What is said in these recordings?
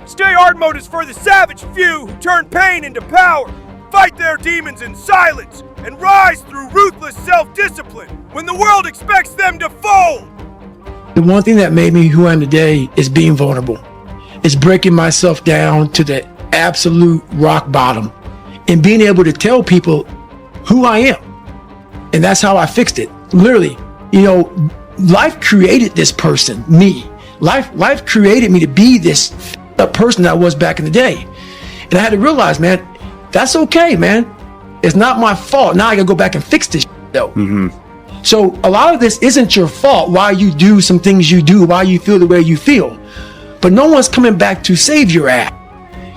Stay hard mode is for the savage few who turn pain into power, fight their demons in silence, and rise through ruthless self-discipline when the world expects them to fold. The one thing that made me who I am today is being vulnerable. It's breaking myself down to the absolute rock bottom and being able to tell people who I am. And that's how I fixed it. Literally, life created this person, me. Life created me to be this person that I was back in the day. And I had to realize, man, that's okay, man. It's not my fault. Now I gotta go back and fix this though. Mm-hmm. So a lot of this isn't your fault, why you do some things you do, why you feel the way you feel. But no one's coming back to save your ass.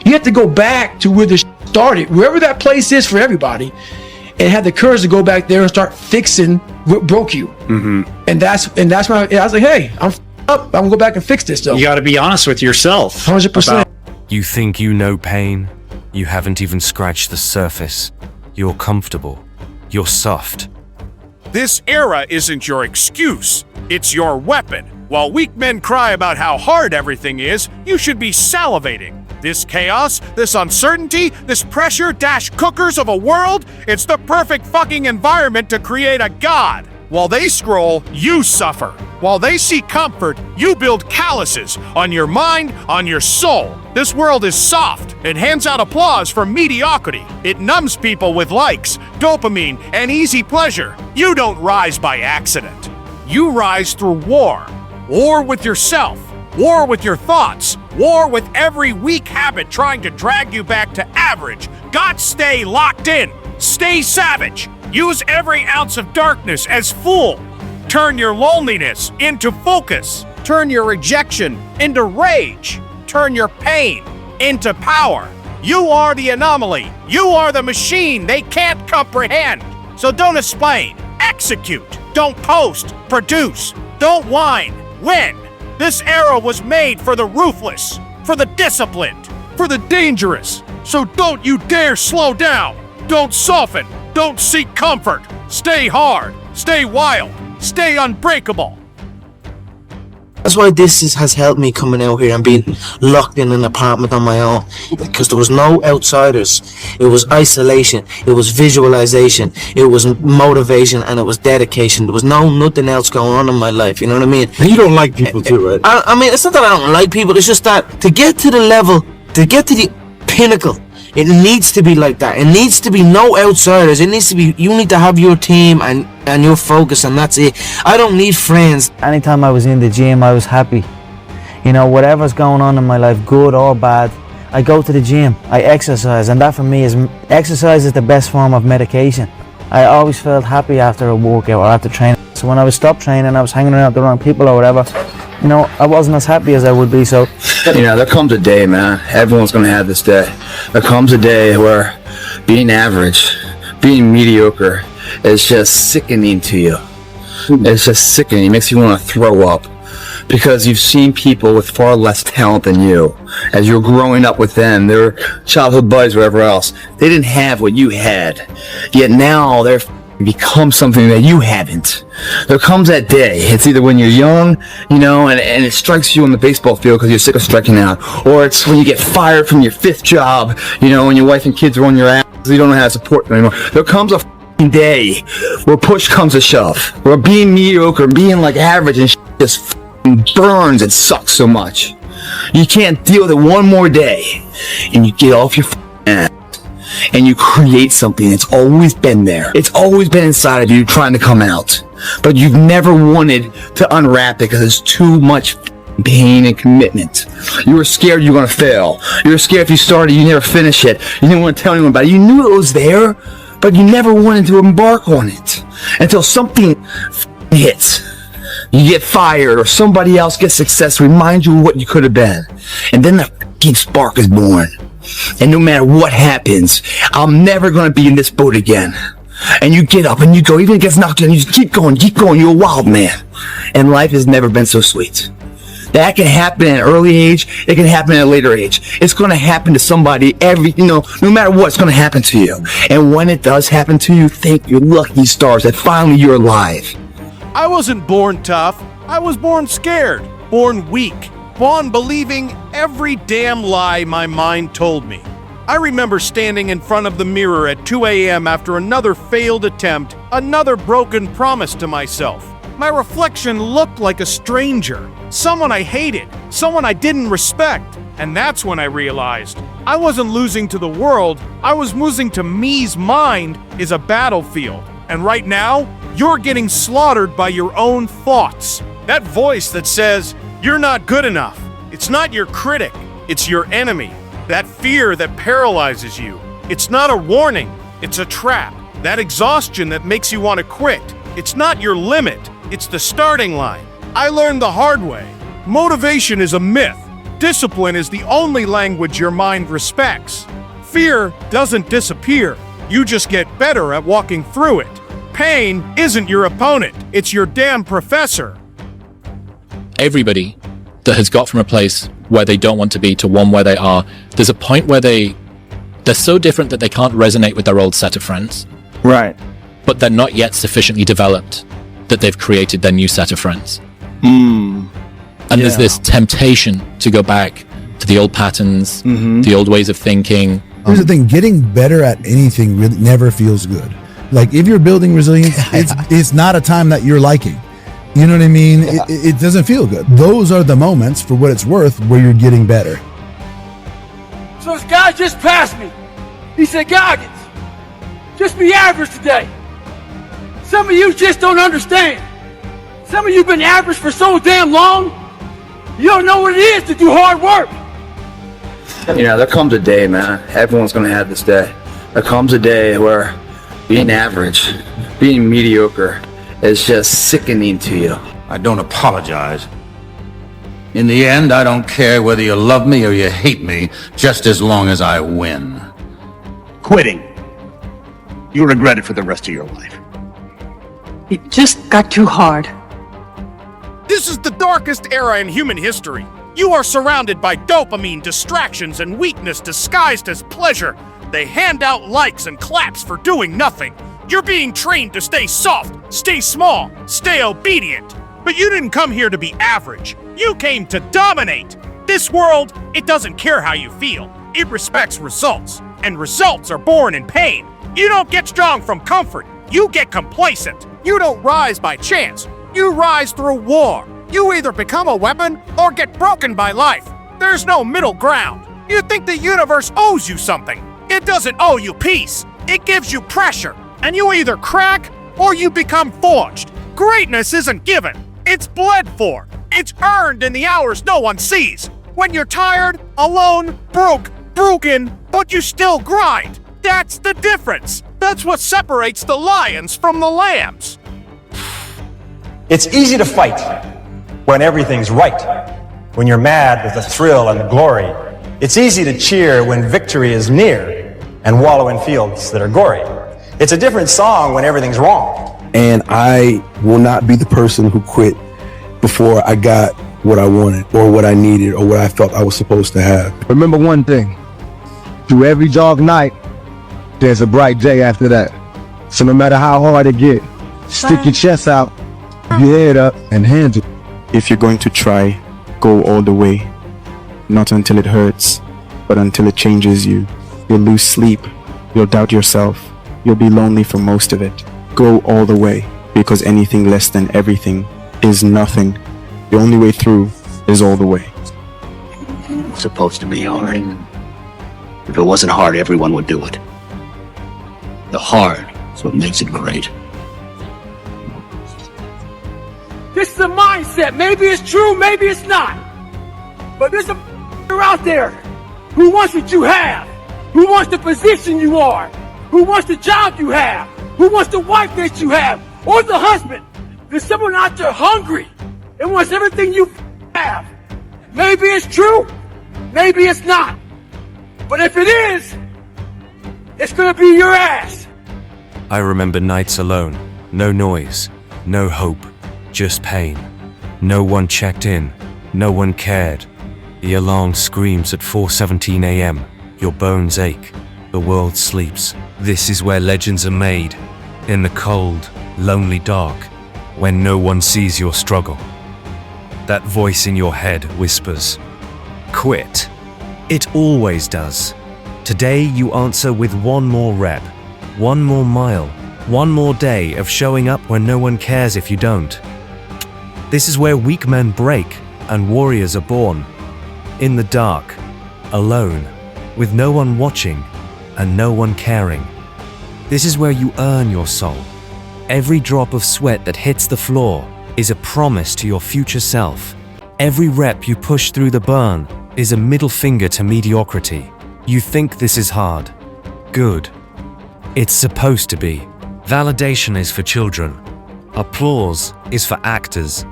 You have to go back to where the started, wherever that place is for everybody, and have the courage to go back there and start fixing what broke you. Mm-hmm. And that's when I was like, hey, I'm up. I'm gonna go back and fix this though. You got to be honest with yourself. 100%. You think you know pain? You haven't even scratched the surface. You're comfortable. You're soft. This era isn't your excuse. It's your weapon. While weak men cry about how hard everything is, you should be salivating. This chaos, this uncertainty, this pressure dash cookers of a world, it's the perfect fucking environment to create a god. While they scroll, you suffer. While they seek comfort, you build calluses on your mind, on your soul. This world is soft. It hands out applause for mediocrity. It numbs people with likes, dopamine, and easy pleasure. You don't rise by accident. You rise through war. War with yourself. War with your thoughts. War with every weak habit trying to drag you back to average. God, stay locked in. Stay savage. Use every ounce of darkness as fuel. Turn your loneliness into focus. Turn your rejection into rage. Turn your pain into power. You are the anomaly. You are the machine they can't comprehend. So don't explain. Execute. Don't post. Produce. Don't whine. Win. This era was made for the ruthless, for the disciplined, for the dangerous. So don't you dare slow down. Don't soften. Don't seek comfort. Stay hard. Stay wild. Stay unbreakable. That's why this has helped me coming out here and being locked in an apartment on my own, because there was no outsiders. It was isolation, it was visualization, it was motivation, and it was dedication. There was nothing else going on in my life, you know what I mean? And you don't like people too, right? I mean, it's not that I don't like people, it's just that to get to the level, to get to the pinnacle, it needs to be like that. It needs to be no outsiders. It needs to be, you need to have your team and your focus, and that's it. I don't need friends. Anytime I was in the gym, I was happy. Whatever's going on in my life, good or bad, I go to the gym, I exercise, and that for me exercise is the best form of medication. I always felt happy after a workout or after training. So when I was stopped training, I was hanging around with the wrong people or whatever, I wasn't as happy as I would be. So there comes a day, man, everyone's gonna have this day. There comes a day where being average, being mediocre is just sickening to you. It's just sickening. It makes you want to throw up, because you've seen people with far less talent than you. As you're growing up with them, their childhood buddies, whatever else, they didn't have what you had, yet now they're become something that you haven't. There comes that day. It's either when you're young, and it strikes you on the baseball field because you're sick of striking out, or it's when you get fired from your 5th job, when your wife and kids are on your ass, you don't know how to support them anymore. There comes a day where push comes to shove, where being mediocre, being like average and just burns and sucks so much. You can't deal with it one more day, and you get off your ass. And you create something that's always been there. It's always been inside of you trying to come out. But you've never wanted to unwrap it because it's too much pain and commitment. You were scared you were going to fail. You were scared if you started, you never finish it. You didn't want to tell anyone about it. You knew it was there, but you never wanted to embark on it until something hits. You get fired, or somebody else gets success, remind you of what you could have been. And then the fucking spark is born. And no matter what happens, I'm never going to be in this boat again. And you get up and you go, even if it gets knocked down, you just keep going, you're a wild man. And life has never been so sweet. That can happen at an early age, it can happen at a later age. It's going to happen to somebody no matter what, it's going to happen to you. And when it does happen to you, thank your lucky stars that finally you're alive. I wasn't born tough. I was born scared, born weak. kept on believing every damn lie my mind told me. I remember standing in front of the mirror at 2 a.m. after another failed attempt, another broken promise to myself. My reflection looked like a stranger, someone I hated, someone I didn't respect. And that's when I realized I wasn't losing to the world, I was losing to me's mind is a battlefield. And right now, you're getting slaughtered by your own thoughts. That voice that says, you're not good enough. It's not your critic, it's your enemy. That fear that paralyzes you. It's not a warning, it's a trap. That exhaustion that makes you want to quit. It's not your limit, it's the starting line. I learned the hard way. Motivation is a myth. Discipline is the only language your mind respects. Fear doesn't disappear. You just get better at walking through it. Pain isn't your opponent, it's your damn professor. Everybody that has got from a place where they don't want to be to one where they are, there's a point where they're so different that they can't resonate with their old set of friends. Right. But they're not yet sufficiently developed that they've created their new set of friends. And there's this temptation to go back to the old patterns, the old ways of thinking. Here's the thing, getting better at anything really never feels good. Like if you're building resilience, it's not a time that you're liking. You know what I mean? It doesn't feel good. Those are the moments, for what it's worth, where you're getting better. So this guy just passed me. He said, Goggins, just be average today. Some of you just don't understand. Some of you been average for so damn long, you don't know what it is to do hard work. You know, there comes a day, man. Everyone's gonna have this day. There comes a day where being average, being mediocre is just sickening to you. I don't apologize. In the end, I don't care whether you love me or you hate me, just as long as I win. Quitting. You'll regret it for the rest of your life. It just got too hard. This is the darkest era in human history. You are surrounded by dopamine, distractions, and weakness disguised as pleasure. They hand out likes and claps for doing nothing. You're being trained to stay soft, stay small, stay obedient. But you didn't come here to be average. You came to dominate. This world, it doesn't care how you feel. It respects results, and results are born in pain. You don't get strong from comfort. You get complacent. You don't rise by chance. You rise through war. You either become a weapon or get broken by life. There's no middle ground. You think the universe owes you something. It doesn't owe you peace. It gives you pressure. And you either crack or you become forged. Greatness isn't given. It's bled for. It's earned in the hours no one sees. When you're tired, alone, broken, but you still grind. That's the difference. That's what separates the lions from the lambs. It's easy to fight when everything's right, when you're mad with the thrill and the glory. It's easy to cheer when victory is near and wallow in fields that are gory. It's a different song when everything's wrong. And I will not be the person who quit before I got what I wanted or what I needed or what I felt I was supposed to have. Remember one thing, through every dark night, there's a bright day after that. So no matter how hard it gets, stick your chest out, your head up, and hands it. If you're going to try, go all the way. Not until it hurts, but until it changes you. You'll lose sleep, you'll doubt yourself, you'll be lonely for most of it. Go all the way, because anything less than everything is nothing. The only way through is all the way. It's supposed to be hard. If it wasn't hard, everyone would do it. The hard is what makes it great. This is a mindset. Maybe it's true, maybe it's not. But there's a out there who wants what you have, who wants the position you are, who wants the job you have, who wants the wife that you have, or the husband. There's someone out there hungry and wants everything you have. Maybe it's true, maybe it's not. But if it is, it's gonna be your ass. I remember nights alone, no noise, no hope, just pain. No one checked in, no one cared. The alarm screams at 4:17 a.m. Your bones ache, the world sleeps. This is where legends are made, in the cold, lonely dark, when no one sees your struggle. that voice in your head whispers, quit. It always does. Today you answer with one more rep, one more mile, one more day of showing up when no one cares if you don't. This is where weak men break and warriors are born. In the dark, alone, with no one watching and no one caring. This is where you earn your soul. Every drop of sweat that hits the floor is a promise to your future self. Every rep you push through the burn is a middle finger to mediocrity. You think this is hard. Good. It's supposed to be. Validation is for children. Applause is for actors.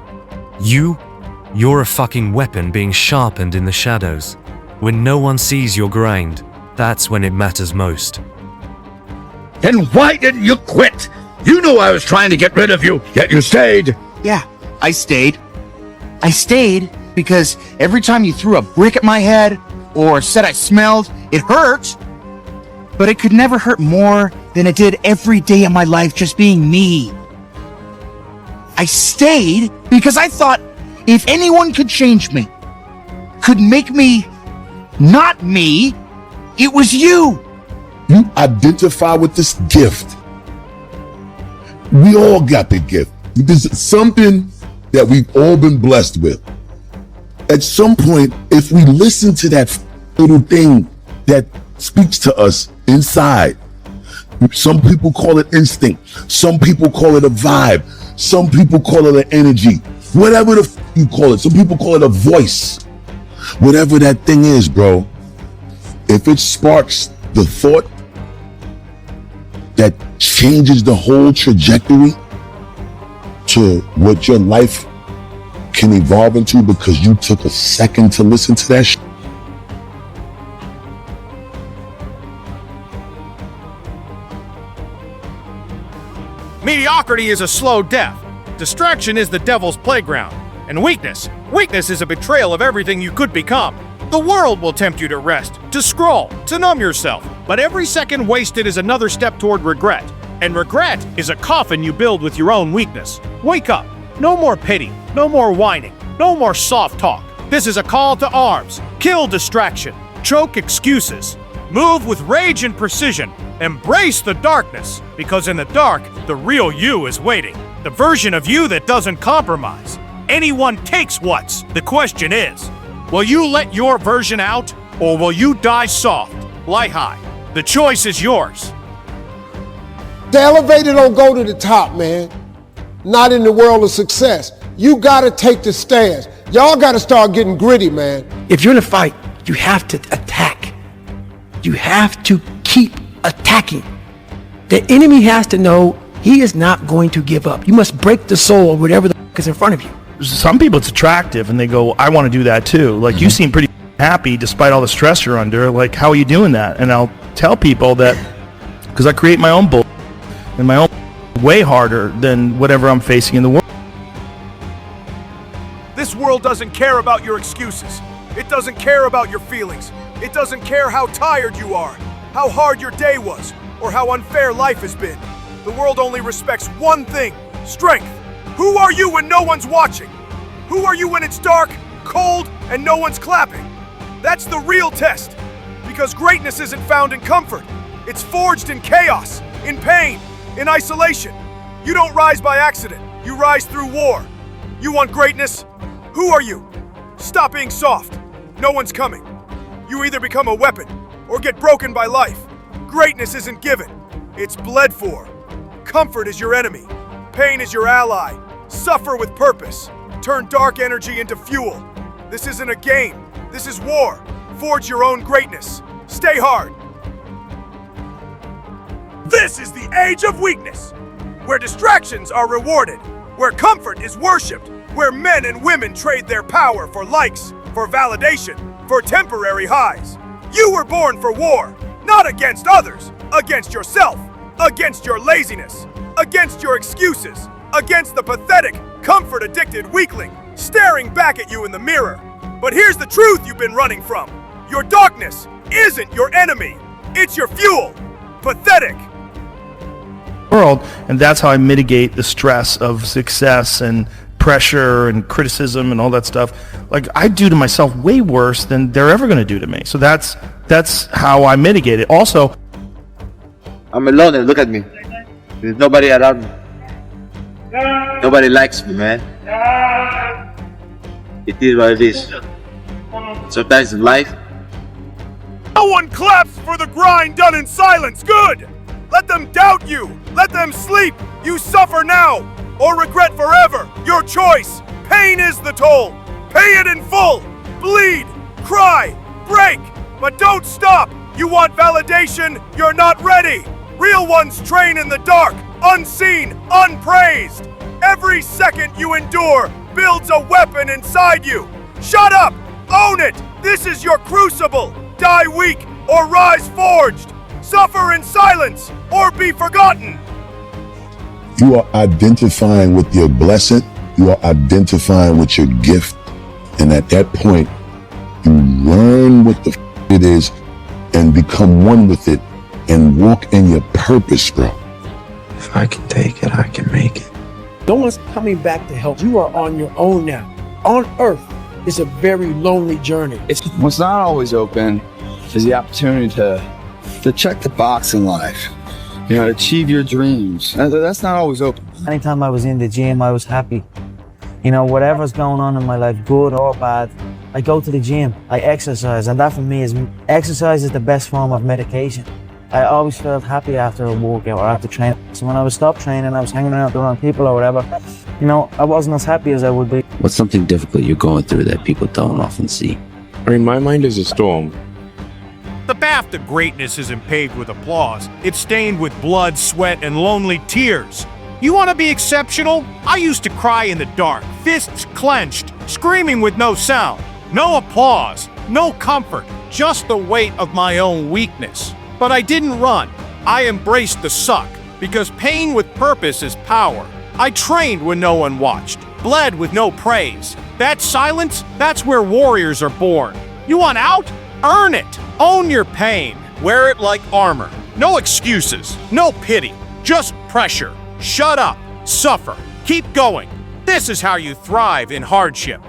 You're a fucking weapon being sharpened in the shadows. When no one sees your grind, that's when it matters most. Then why didn't you quit? You knew I was trying to get rid of you, yet you stayed. Yeah, I stayed. I stayed because every time you threw a brick at my head or said I smelled, it hurt. But it could never hurt more than it did every day of my life just being me. I stayed because I thought if anyone could change me, could make me not me, it was you. You identify with this gift. We all got the gift. This is something that we've all been blessed with. At some point, if we listen to that little thing that speaks to us inside, some people call it instinct, some people call it a vibe, some people call it an energy, whatever you call it. Some people call it a voice. Whatever that thing is, bro, if it sparks the thought that changes the whole trajectory to what your life can evolve into because you took a second to listen to that shit. Mediocrity is a slow death. Distraction is the devil's playground. And weakness is a betrayal of everything you could become. The world will tempt you to rest, to scroll, to numb yourself. But every second wasted is another step toward regret. And regret is a coffin you build with your own weakness. Wake up. No more pity. No more whining. No more soft talk. This is a call to arms. Kill distraction. Choke excuses. Move with rage and precision. Embrace the darkness. Because in the dark, the real you is waiting. The version of you that doesn't compromise. Anyone takes what's. The question is, will you let your version out, or will you die soft, lie high? The choice is yours. The elevator don't go to the top, man. Not in the world of success. You gotta take the stairs. Y'all gotta start getting gritty, man. If you're in a fight, you have to attack. You have to keep attacking. The enemy has to know he is not going to give up. You must break the soul of whatever the is in front of you. Some people it's attractive and they go, I want to do that too. Like you seem pretty happy despite all the stress you're under. Like, how are you doing that? And I'll tell people that because I create my own bull and my own way harder than whatever I'm facing in the world. This world doesn't care about your excuses. It doesn't care about your feelings. It doesn't care how tired you are, how hard your day was, or how unfair life has been. The world only respects one thing: strength. Who are you when no one's watching? Who are you when it's dark, cold, and no one's clapping? That's the real test. Because greatness isn't found in comfort. It's forged in chaos, in pain, in isolation. You don't rise by accident. You rise through war. You want greatness? Who are you? Stop being soft. No one's coming. You either become a weapon or get broken by life. Greatness isn't given. It's bled for. Comfort is your enemy. Pain is your ally. Suffer with purpose. Turn dark energy into fuel. This isn't a game. This is war. Forge your own greatness. Stay hard. This is the age of weakness, where distractions are rewarded, where comfort is worshipped, where men and women trade their power for likes, for validation, for temporary highs. You were born for war, not against others, against yourself, against your laziness, against your excuses, against the pathetic, comfort-addicted weakling staring back at you in the mirror. But here's the truth you've been running from. Your darkness isn't your enemy. It's your fuel. Pathetic. World, and that's how I mitigate the stress of success and pressure and criticism and all that stuff, like I do to myself way worse than they're ever going to do to me. So that's how I mitigate it. Also, I'm alone and look at me. There's nobody around me. Nobody likes me, man. It is what it is. Sometimes in life, No one claps for the grind done in silence. Good. Let them doubt you. Let them sleep. You suffer now or regret forever. Your choice. Pain is the toll. Pay it in full. Bleed, cry, break, but don't stop. You want validation? You're not ready. Real ones train in the dark, unseen, unpraised. Every second you endure builds a weapon inside you. Shut up. Own it. This is your crucible. Die weak or rise forged. Suffer in silence or be forgotten. You are identifying with your blessing. You are identifying with your gift. And at that point, you learn what the it is and become one with it and walk in your purpose, bro. If I can take it, I can make it. No one's coming back to help. You are on your own now. On earth, it's a very lonely journey. what's not always open is the opportunity to check the box in life. You know, achieve your dreams. That's not always open. Anytime I was in the gym, I was happy. You know, whatever's going on in my life, good or bad, I go to the gym, I exercise, and that for me is, exercise is the best form of medication. I always felt happy after a workout or after training. So when I was stopped training, I was hanging around with the wrong people or whatever, you know, I wasn't as happy as I would be. What's something difficult you're going through that people don't often see? I mean, my mind is a storm. The path to greatness isn't paved with applause. It's stained with blood, sweat, and lonely tears. You want to be exceptional? I used to cry in the dark, fists clenched, screaming with no sound. No applause, no comfort, just the weight of my own weakness. But I didn't run. I embraced the suck, because pain with purpose is power. I trained when no one watched, bled with no praise. That silence, that's where warriors are born. You want out? Earn it. Own your pain. Wear it like armor. No excuses, no pity, just pressure. Shut up, suffer, keep going. This is how you thrive in hardship.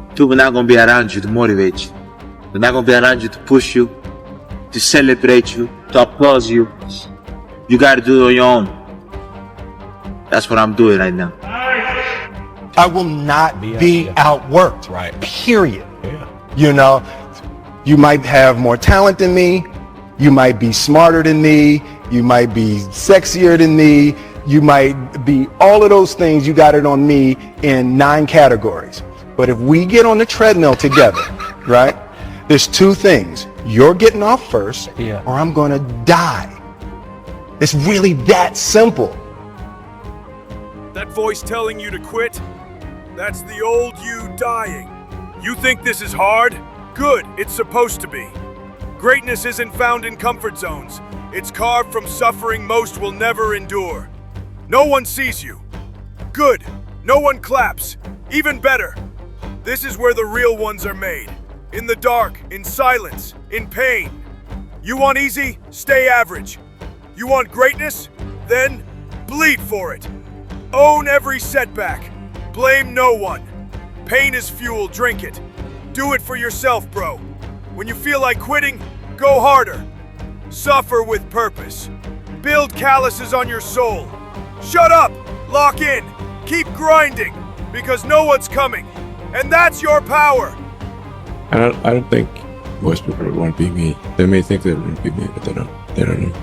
People are not going to be around you to motivate you. They're not going to be around you to push you, to celebrate you, to applaud you. You got to do it on your own. That's what I'm doing right now. I will not be outworked. Right. Period. Yeah. You know, you might have more talent than me. You might be smarter than me. You might be sexier than me. You might be all of those things. You got it on me in 9 categories. But if we get on the treadmill together, right, there's 2 things. You're getting off first, or I'm going to die. It's really that simple. That voice telling you to quit? That's the old you dying. You think this is hard? Good, it's supposed to be. Greatness isn't found in comfort zones. It's carved from suffering most will never endure. No one sees you. Good, no one claps. Even better. This is where the real ones are made. In the dark, in silence, in pain. You want easy? Stay average. You want greatness? Then bleed for it. Own every setback. Blame no one. Pain is fuel, drink it. Do it for yourself, bro. When you feel like quitting, go harder. Suffer with purpose. Build calluses on your soul. Shut up, lock in, keep grinding, because no one's coming. And that's your power. I don't think most people would want to be me. They may think they would be me, but they don't know.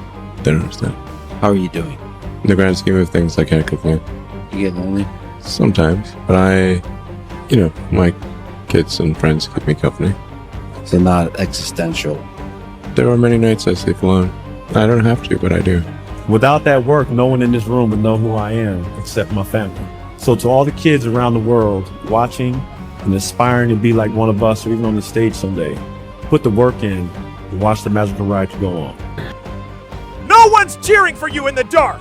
They don't understand. How are you doing? In the grand scheme of things, I can't complain. You get lonely? Sometimes, but my kids and friends keep me company. So not existential. There are many nights I sleep alone. I don't have to, but I do. Without that work, no one in this room would know who I am except my family. So to all the kids around the world watching and aspiring to be like one of us or even on the stage someday, put the work in and watch the magical ride go on. No one's cheering for you in the dark.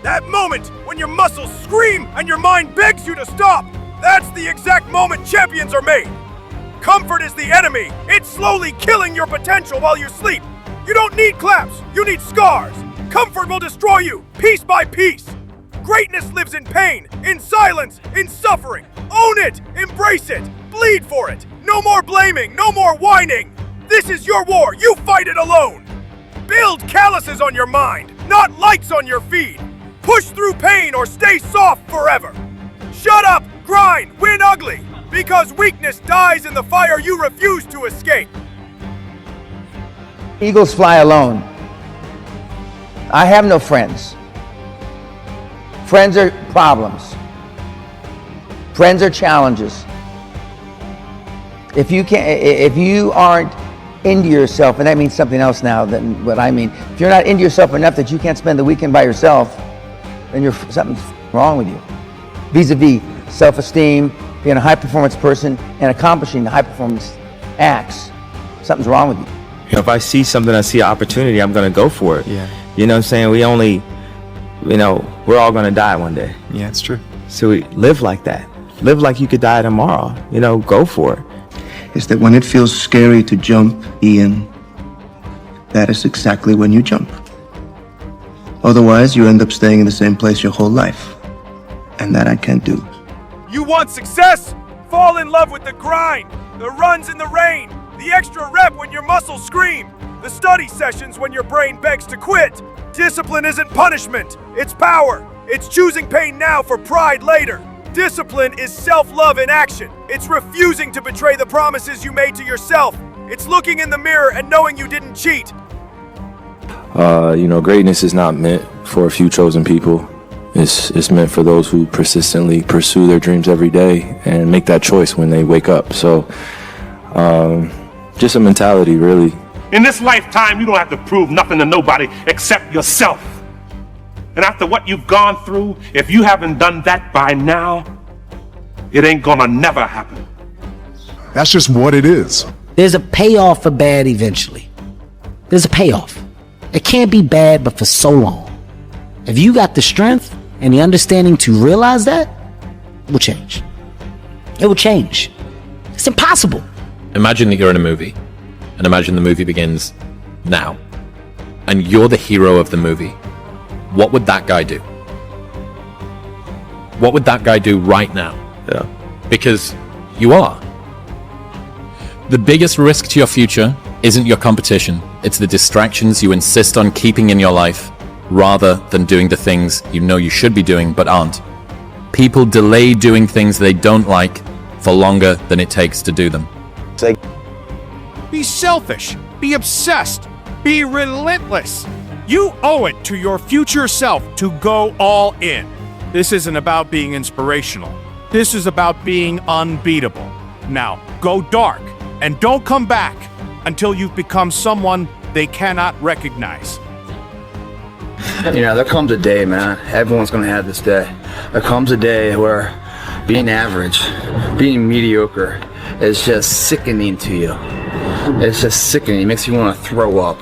That moment when your muscles scream and your mind begs you to stop, that's the exact moment champions are made. Comfort is the enemy. It's slowly killing your potential while you sleep. You don't need claps, you need scars. Comfort will destroy you, piece by piece. Greatness lives in pain, in silence, in suffering. Own it, embrace it, bleed for it. No more blaming, no more whining. This is your war, you fight it alone. Build calluses on your mind, not lights on your feed. Push through pain or stay soft forever. Shut up, grind, win ugly, because weakness dies in the fire you refuse to escape. Eagles fly alone. I have no friends. Friends are problems. Friends are challenges. If you aren't into yourself, and that means something else now than what I mean. If you're not into yourself enough that you can't spend the weekend by yourself, then something's wrong with you. Vis-a-vis self-esteem, being a high-performance person, and accomplishing the high-performance acts, something's wrong with you. If I see something, I see an opportunity, I'm going to go for it. Yeah. You know what I'm saying? We're all going to die one day. Yeah, it's true. So we live like that. Live like you could die tomorrow. Go for it. Is that when it feels scary to jump, Ian, that is exactly when you jump. Otherwise, you end up staying in the same place your whole life. And that I can't do. You want success? Fall in love with the grind, the runs in the rain, the extra rep when your muscles scream, the study sessions when your brain begs to quit. Discipline isn't punishment, it's power. It's choosing pain now for pride later. Discipline is self-love in action. It's refusing to betray the promises you made to yourself. It's looking in the mirror and knowing you didn't cheat. Greatness is not meant for a few chosen people. It's meant for those who persistently pursue their dreams every day and make that choice when they wake up. So, just a mentality, really. In this lifetime, you don't have to prove nothing to nobody except yourself. And after what you've gone through, if you haven't done that by now, it ain't gonna never happen. That's just what it is. There's a payoff for bad eventually. There's a payoff. It can't be bad, but for so long. If you got the strength and the understanding to realize that, it will change. It will change. It's impossible. Imagine that you're in a movie, and imagine the movie begins now, and you're the hero of the movie. What would that guy do? What would that guy do right now? Yeah. Because you are. The biggest risk to your future isn't your competition. It's the distractions you insist on keeping in your life rather than doing the things you know you should be doing but aren't. People delay doing things they don't like for longer than it takes to do them. Be selfish. Be obsessed. Be relentless. You owe it to your future self to go all in. This isn't about being inspirational. This is about being unbeatable. Now, go dark and don't come back until you've become someone they cannot recognize. There comes a day, man. Everyone's gonna have this day. There comes a day where being average, being mediocre is just sickening to you. It's just sickening. It makes you want to throw up.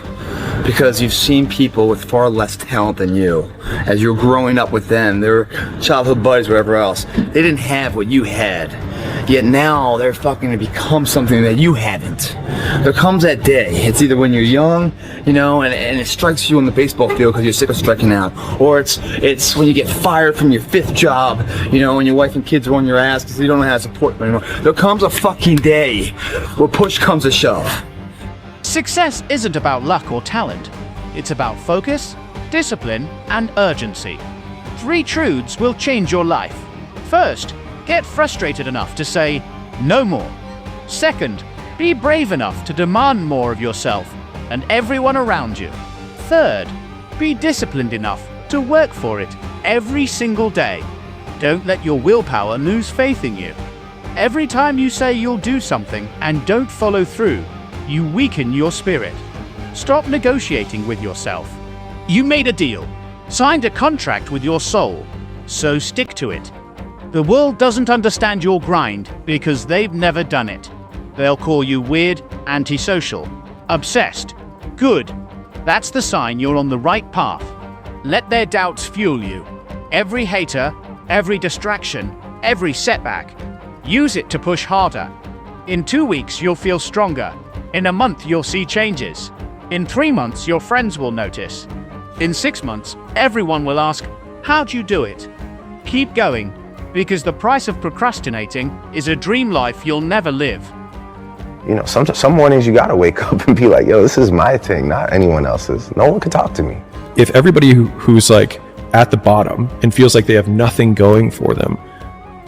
Because you've seen people with far less talent than you. As you're growing up with them, their childhood buddies, whatever else, they didn't have what you had. Yet now they're fucking to become something that you haven't. There comes that day. It's either when you're young, and it strikes you on the baseball field because you're sick of striking out, or it's when you get fired from your 5th job, and your wife and kids are on your ass because you don't know how to support them anymore. There comes a fucking day where push comes to shove. Success isn't about luck or talent. It's about focus, discipline, and urgency. 3 truths will change your life. First, get frustrated enough to say, no more. Second, be brave enough to demand more of yourself and everyone around you. Third, be disciplined enough to work for it every single day. Don't let your willpower lose faith in you. Every time you say you'll do something and don't follow through, you weaken your spirit. Stop negotiating with yourself. You made a deal, signed a contract with your soul, so stick to it. The world doesn't understand your grind because they've never done it. They'll call you weird, antisocial, obsessed, good. That's the sign you're on the right path. Let their doubts fuel you. Every hater, every distraction, every setback, use it to push harder. In 2 weeks, you'll feel stronger. In a month, you'll see changes. In 3 months, your friends will notice. In 6 months, everyone will ask, How'd you do it? Keep going, because the price of procrastinating is a dream life you'll never live. You know, some mornings you gotta wake up and be like, yo, this is my thing, not anyone else's. No one can talk to me. If everybody who's like at the bottom and feels like they have nothing going for them,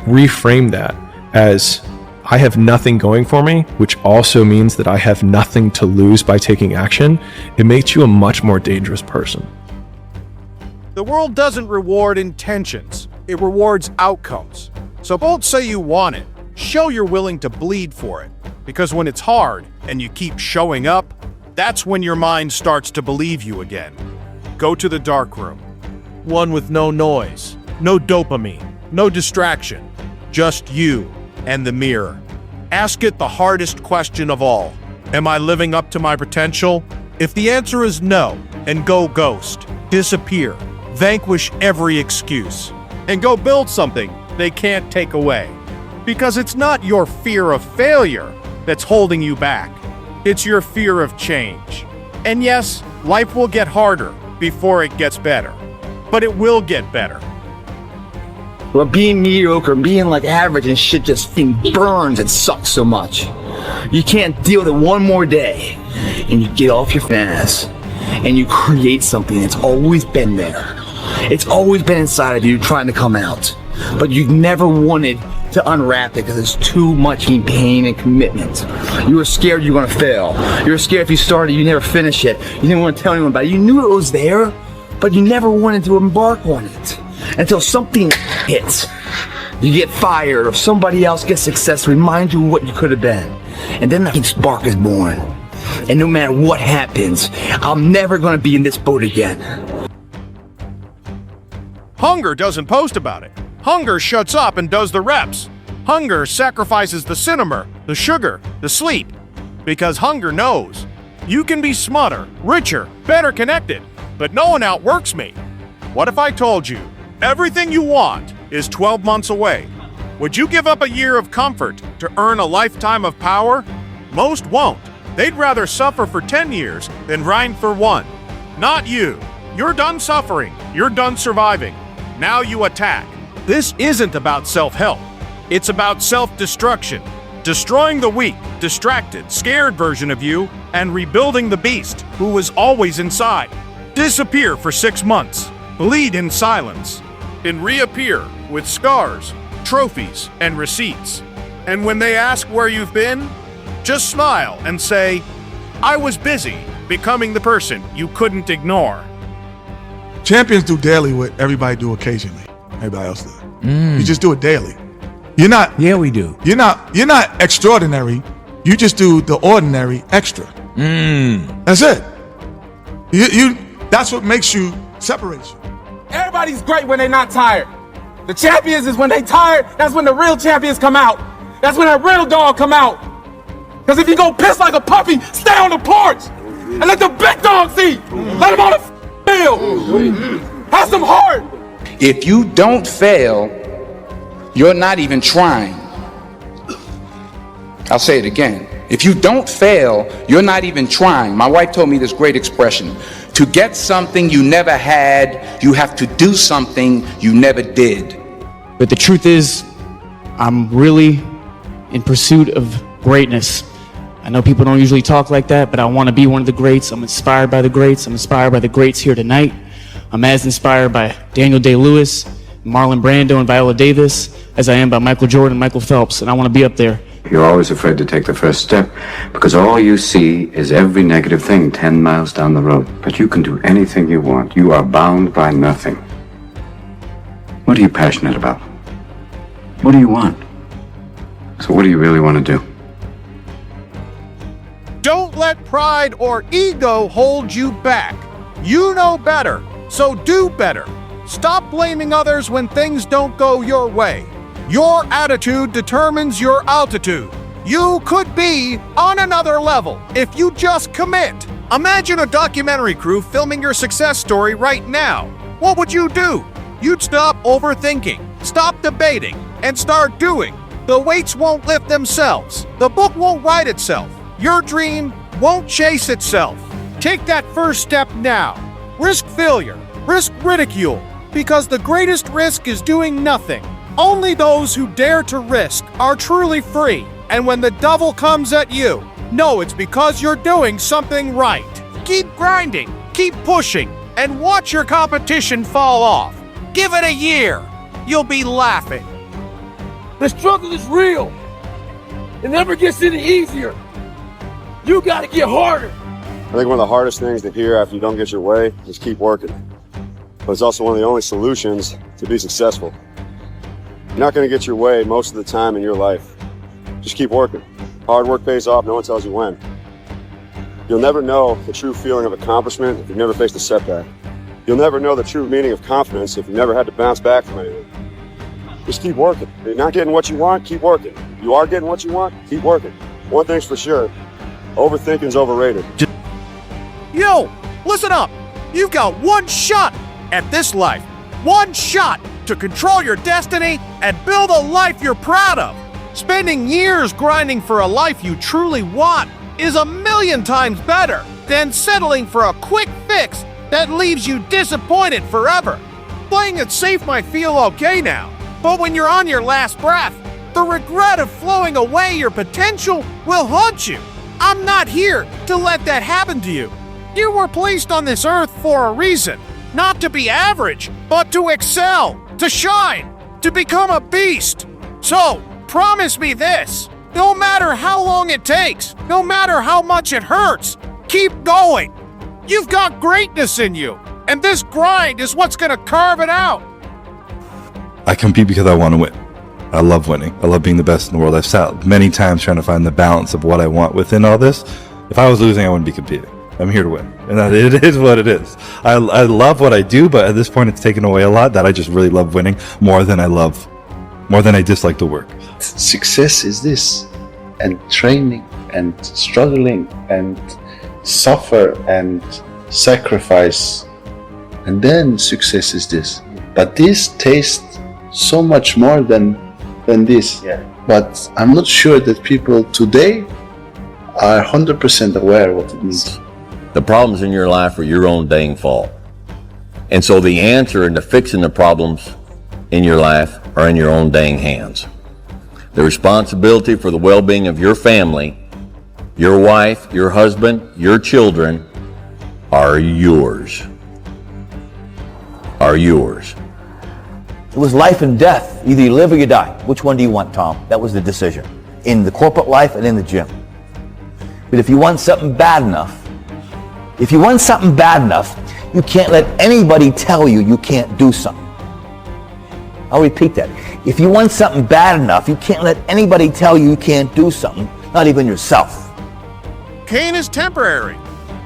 reframe that as I have nothing going for me, which also means that I have nothing to lose by taking action, it makes you a much more dangerous person. The world doesn't reward intentions, it rewards outcomes. So don't say you want it, show you're willing to bleed for it. Because when it's hard and you keep showing up, that's when your mind starts to believe you again. Go to the dark room. One with no noise, no dopamine, no distraction. Just you and the mirror. Ask it the hardest question of all. Am I living up to my potential? If the answer is no, and go ghost, disappear, vanquish every excuse, and go build something they can't take away. Because it's not your fear of failure that's holding you back. It's your fear of change. And yes, life will get harder before it gets better. But it will get better. Well, being mediocre, being like average and shit just burns and sucks so much. You can't deal with it one more day. And you get off your ass and you create something that's always been there. It's always been inside of you trying to come out. But you've never wanted to unwrap it because it's too much pain and commitment. You were scared you were gonna fail. You were scared if you started, you never finish it. You didn't want to tell anyone about it. You knew it was there, but you never wanted to embark on it. Until something hits. You get fired or somebody else gets success, remind you of what you could have been. And then that spark is born. And no matter what happens, I'm never gonna be in this boat again. Hunger doesn't post about it. Hunger shuts up and does the reps. Hunger sacrifices the cinema, the sugar, the sleep. Because hunger knows. You can be smarter, richer, better connected, but no one outworks me. What if I told you everything you want is 12 months away? Would you give up a year of comfort to earn a lifetime of power? Most won't. They'd rather suffer for 10 years than grind for one. Not you. You're done suffering. You're done surviving. Now you attack. This isn't about self-help. It's about self-destruction. Destroying the weak, distracted, scared version of you and rebuilding the beast who was always inside. Disappear for 6 months. Bleed in silence. And reappear with scars, trophies, and receipts. And when they ask where you've been, just smile and say, I was busy becoming the person you couldn't ignore. Champions do daily what everybody do occasionally. Everybody else does. You just do it daily. You're not. Yeah, we do. You're not extraordinary. You just do the ordinary extra. That's it. You. That's what makes you, separates you. Everybody's great when they're not tired. The champions is when they tired, that's when the real champions come out. That's when that real dog come out. Because if you go piss like a puppy, stay on the porch and let the big dogs eat. Let them on the field. Have some heart. If you don't fail, you're not even trying. I'll say it again. If you don't fail, you're not even trying. My wife told me this great expression. To get something you never had, you have to do something you never did. But the truth is, I'm really in pursuit of greatness. I know people don't usually talk like that, but I want to be one of the greats. I'm inspired by the greats. I'm inspired by the greats here tonight. I'm as inspired by Daniel Day-Lewis, Marlon Brando, and Viola Davis as I am by Michael Jordan and Michael Phelps, and I want to be up there. You're always afraid to take the first step because all you see is every negative thing 10 miles down the road. But you can do anything you want. You are bound by nothing. What are you passionate about? What do you want? So what do you really want to do? Don't let pride or ego hold you back. You know better, so do better. Stop blaming others when things don't go your way. Your attitude determines your altitude. You could be on another level if you just commit. Imagine a documentary crew filming your success story right now. What would you do? You'd stop overthinking, stop debating, and start doing. The weights won't lift themselves. The book won't write itself. Your dream won't chase itself. Take that first step now. Risk failure. Risk ridicule. Because the greatest risk is doing nothing. Only those who dare to risk are truly free. And when the devil comes at you, know it's because you're doing something right. Keep grinding, keep pushing, and watch your competition fall off. Give it a year. You'll be laughing. The struggle is real. It never gets any easier. You gotta get harder. I think one of the hardest things to hear after you don't get your way is keep working. But it's also one of the only solutions to be successful. You're not going to get your way most of the time in your life. Just keep working. Hard work pays off, no one tells you when. You'll never know the true feeling of accomplishment if you've never faced a setback. You'll never know the true meaning of confidence if you've never had to bounce back from anything. Just keep working. If you're not getting what you want, keep working. If you are getting what you want, keep working. One thing's for sure, overthinking's overrated. Yo, listen up. You've got one shot at this life. One shot to control your destiny and build a life you're proud of. Spending years grinding for a life you truly want is 1,000,000 times better than settling for a quick fix that leaves you disappointed forever. Playing it safe might feel okay now, but when you're on your last breath, the regret of flowing away your potential will haunt you. I'm not here to let that happen to you. You were placed on this earth for a reason. Not to be average, but to excel, to shine, to become a beast. So, promise me this. No matter how long it takes, no matter how much it hurts, keep going. You've got greatness in you, and this grind is what's gonna carve it out. I compete because I want to win. I love winning. I love being the best in the world. I've sat many times trying to find the balance of what I want within all this. If I was losing, I wouldn't be competing. I'm here to win, and it is what it is. I love what I do, but at this point, it's taken away a lot. That I just really love winning more than I dislike the work. Success is this, and training and struggling and suffer and sacrifice, and then success is this. But this tastes so much more than this. Yeah. But I'm not sure that people today are 100% aware of what it means. The problems in your life are your own dang fault. And so the answer into fixing the problems in your life are in your own dang hands. The responsibility for the well-being of your family, your wife, your husband, your children are yours. Are yours. It was life and death. Either you live or you die. Which one do you want, Tom? That was the decision. In the corporate life and in the gym. But if you want something bad enough, you can't let anybody tell you you can't do something. I'll repeat that. If you want something bad enough, you can't let anybody tell you you can't do something, not even yourself. Pain is temporary.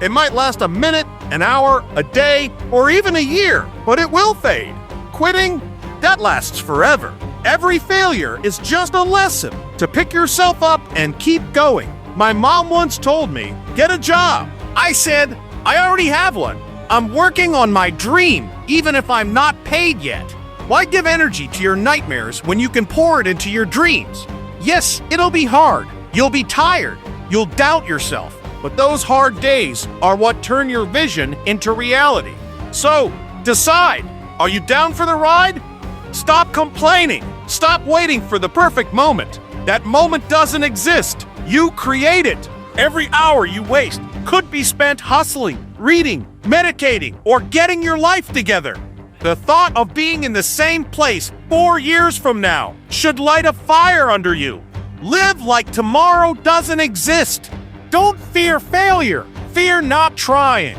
It might last a minute, an hour, a day, or even a year, but it will fade. Quitting, that lasts forever. Every failure is just a lesson to pick yourself up and keep going. My mom once told me, get a job. I said, I already have one. I'm working on my dream, even if I'm not paid yet. Why give energy to your nightmares when you can pour it into your dreams? Yes, it'll be hard. You'll be tired. You'll doubt yourself. But those hard days are what turn your vision into reality. So, decide. Are you down for the ride? Stop complaining. Stop waiting for the perfect moment. That moment doesn't exist. You create it. Every hour you waste could be spent hustling, reading, meditating, or getting your life together. The thought of being in the same place 4 years from now should light a fire under you. Live like tomorrow doesn't exist. Don't fear failure. Fear not trying.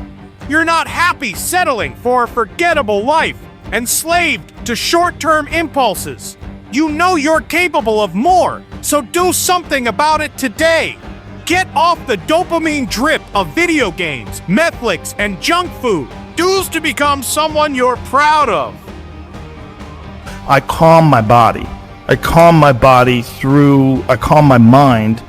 You're not happy settling for a forgettable life, enslaved to short-term impulses. You know you're capable of more, so do something about it today. Get off the dopamine drip of video games, Netflix, and junk food. Choose to become someone you're proud of. I calm my body. I calm my mind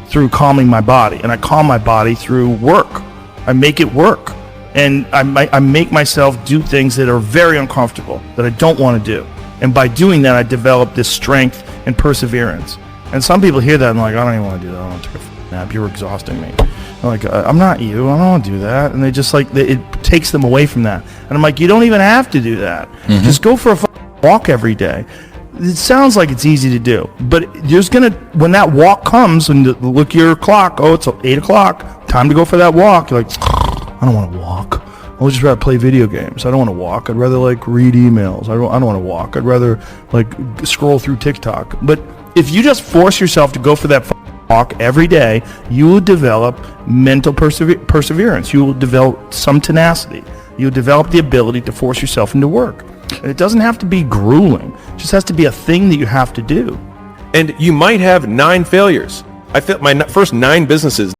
through calming my body. And I calm my body through work. I make it work. And I make myself do things that are very uncomfortable, that I don't want to do. And by doing that, I develop this strength and perseverance. And some people hear that and like, I don't even want to do that. I don't want to take a nap. You're exhausting me. I'm like, I'm not you. I don't want to do that. And they just like, it takes them away from that. And I'm like, you don't even have to do that. Just go for a walk every day. It sounds like it's easy to do, but there's when that walk comes and you look at your clock, oh, it's 8 o'clock, time to go for that walk. You're like, I don't want to walk. I would just rather play video games. I don't want to walk. I'd rather like read emails. I don't want to walk. I'd rather like scroll through TikTok. But if you just force yourself to go for that walk every day, you will develop mental perseverance. You will develop some tenacity. You'll develop the ability to force yourself into work. And it doesn't have to be grueling. It just has to be a thing that you have to do. And you might have 9 failures. My first 9 businesses